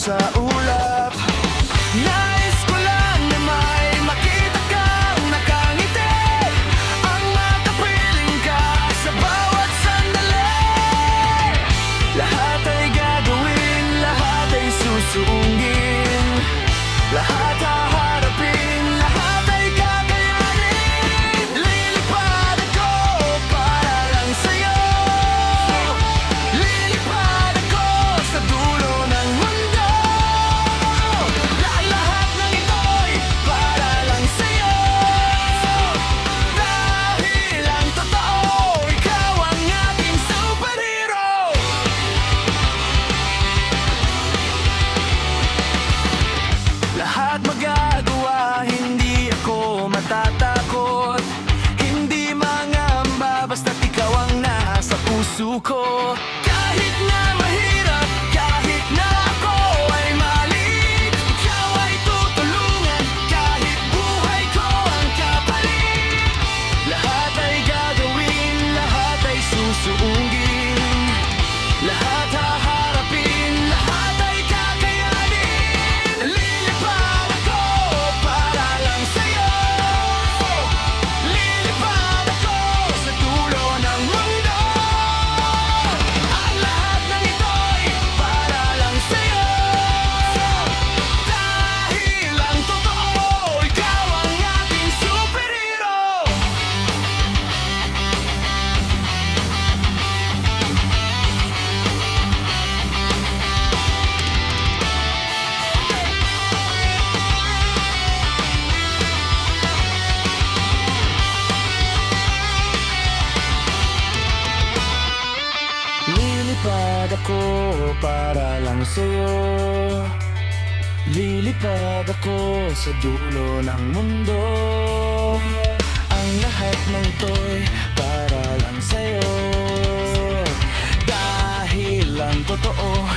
sa ulap. Nais ko lang na may makita kang nakangiti, ang makapiling ka sa bawat sandali. Lahat ay gagawin, lahat ay susungin, lahat haharapin, lahat ay kakayanin. Lilipad ako para lang sa'yo, lilipad ako sa dulo ng mundo. Lahat ng ito'y para lang sa'yo, dahil ang totoo, ikaw ang ating superhero. Lahat magagawa, hindi ako matatakot, hindi mangamba basta't ikaw ang nasa puso ko. Kahit na mahirap, kahit na ako ay malit, ikaw ay tutulungan kahit buhay ko ang kapalit. Lahat ay gagawin, lahat ay susuungin, lahat haharapin, lahat ay kakayanin. Lilipad ako para lang sa'yo, lilipad ako sa dulo ng mundo. Ang lahat ng ito'y para lang sa'yo, dahil ang totoo, ikaw ang ating superhero. Lilipad ako para lang sa'yo, lilipad ako sa dulo ng mundo. Ang lahat ng to'y para lang sa'yo, dahil ang totoo,